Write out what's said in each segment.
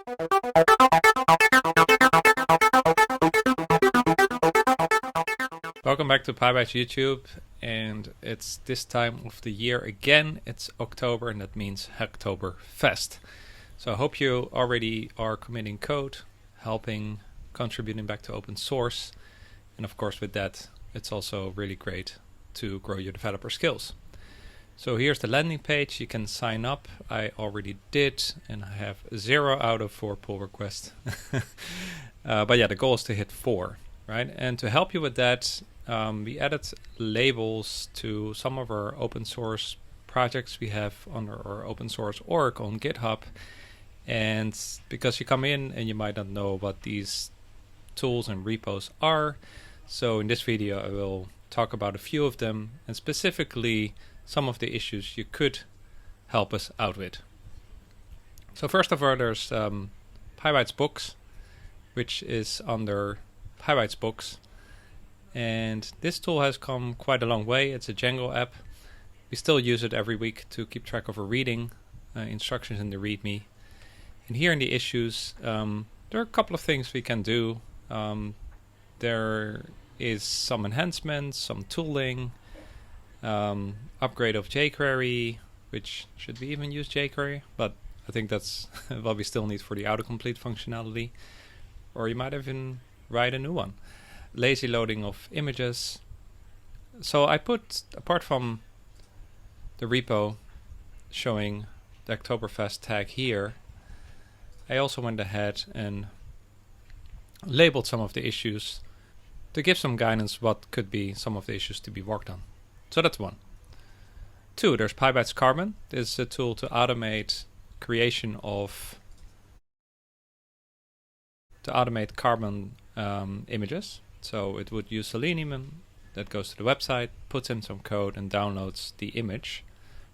Welcome back to Pybites YouTube, and it's this time of the year again. It's October, and that means Hacktoberfest. So I hope you already are committing code, helping, contributing back to open source, and of course with that it's also really great to grow your developer skills. So here's the landing page. You can sign up. I already did, and I have 0 out of 4 pull requests. But yeah, the goal is to hit 4, right? And to help you with that, we added labels to some of our open source projects we have under our open source org on GitHub. And because you come in and you might not know what these tools and repos are, so in this video I will talk about a few of them, and specifically some of the issues you could help us out with. So first of all, there's Pybites Books, which is under Pybites Books. And this tool has come quite a long way. It's a Django app. We still use it every week to keep track of our reading, instructions in the README. And here in the issues, there are a couple of things we can do. There is some enhancements, some tooling, upgrade of jQuery, which should we even use jQuery? But I think that's what we still need for the autocomplete functionality. Or you might even write a new one. Lazy loading of images. So I put, apart from the repo showing the Hacktoberfest tag here, I also went ahead and labeled some of the issues to give some guidance what could be some of the issues to be worked on. So that's 1. 2, there's Pybites Carbon. This is a tool to automate creation of carbon images. So it would use Selenium that goes to the website, puts in some code, and downloads the image.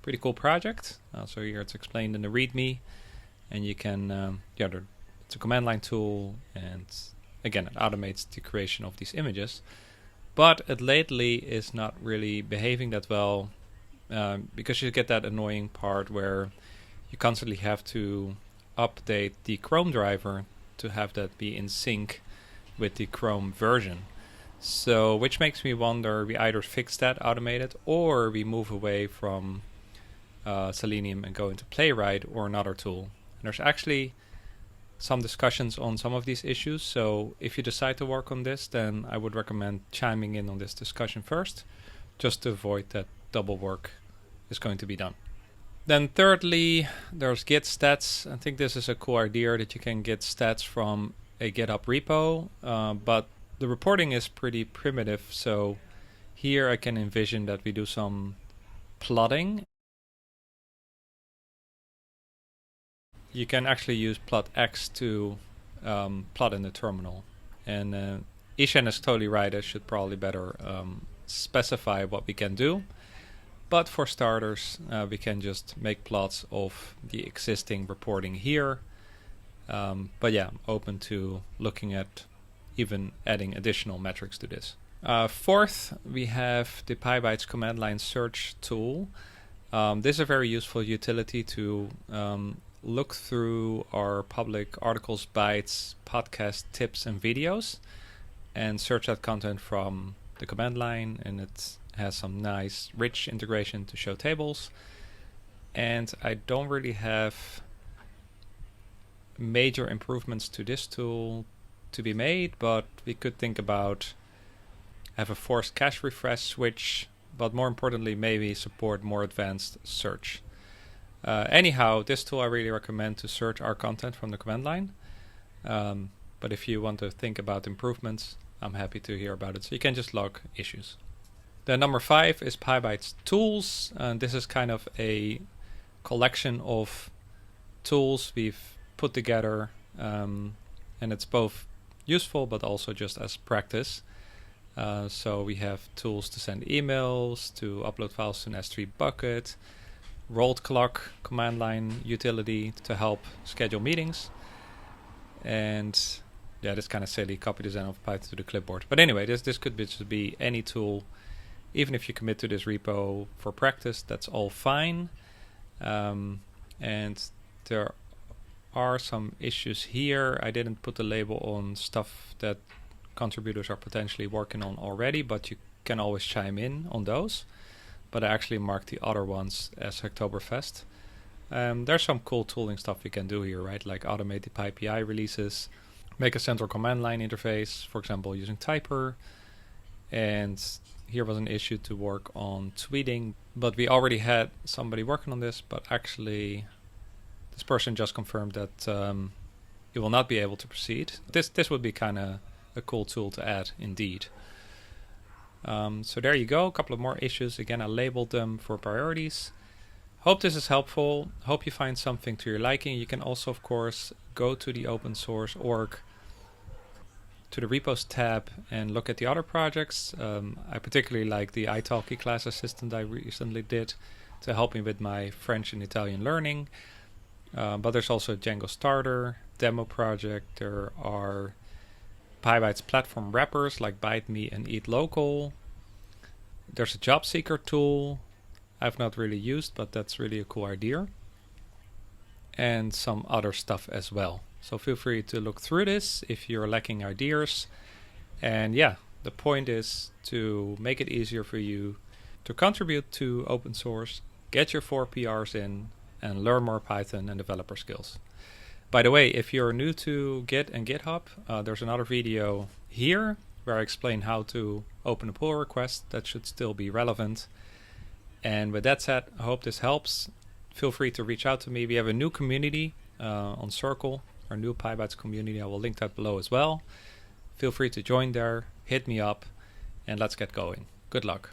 Pretty cool project. So here it's explained in the README, and you can, it's a command line tool, and again, it automates the creation of these images. But it lately is not really behaving that well, because you get that annoying part where you constantly have to update the Chrome driver to have that be in sync with the Chrome version. So which makes me wonder, we either fix that, automate it, or we move away from Selenium and go into Playwright or another tool. And there's actually some discussions on some of these issues, so if you decide to work on this, then I would recommend chiming in on this discussion first, just to avoid that double work is going to be done. Then thirdly, there's Git stats. I think this is a cool idea that you can get stats from a GitHub repo, but the reporting is pretty primitive, so here I can envision that we do some plotting. You can actually use plot X to plot in the terminal, and Ishan is totally right. I should probably better specify what we can do. But for starters, we can just make plots of the existing reporting here. But yeah, I'm open to looking at even adding additional metrics to this. Fourth, we have the Pybites command line search tool. This is a very useful utility to look through our public articles, bytes, podcast tips, and videos, and search that content from the command line, and it has some nice rich integration to show tables. And I don't really have major improvements to this tool to be made, but we could think about have a forced cache refresh switch, but more importantly maybe support more advanced search. Anyhow, this tool I really recommend to search our content from the command line, but if you want to think about improvements, I'm happy to hear about it. So you can just log issues. Then number 5 is Pybites Tools, and this is kind of a collection of tools we've put together, and it's both useful but also just as practice. So we have tools to send emails, to upload files to an S3 bucket, rolled clock command line utility to help schedule meetings, and yeah, this kind of silly, copy the Zen of Python to the clipboard. But anyway, this could just be any tool. Even if you commit to this repo for practice, that's all fine. And there are some issues here. I didn't put the label on stuff that contributors are potentially working on already, but you can always chime in on those. But I actually marked the other ones as Hacktoberfest. There's some cool tooling stuff you can do here, right? Like automate the PyPI releases, make a central command line interface, for example, using Typer. And here was an issue to work on tweeting, but we already had somebody working on this, but actually this person just confirmed that you will not be able to proceed. This would be kind of a cool tool to add indeed. So there you go, a couple of more issues. Again, I labeled them for priorities. Hope this is helpful. Hope you find something to your liking. You can also, of course, go to the open source org, to the repos tab, and look at the other projects. I particularly like the italki class assistant I recently did to help me with my French and Italian learning. But there's also a Django starter demo project. There are Pybites platform wrappers like Bite Me and Eat Local. There's a job seeker tool I've not really used, but that's really a cool idea. And some other stuff as well. So feel free to look through this if you're lacking ideas. And yeah, the point is to make it easier for you to contribute to open source, get your 4 PRs in, and learn more Python and developer skills. By the way, if you're new to Git and GitHub, there's another video here where I explain how to open a pull request. That should still be relevant. And with that said, I hope this helps. Feel free to reach out to me. We have a new community on Circle, our new Pybites community. I will link that below as well. Feel free to join there, hit me up, and let's get going. Good luck.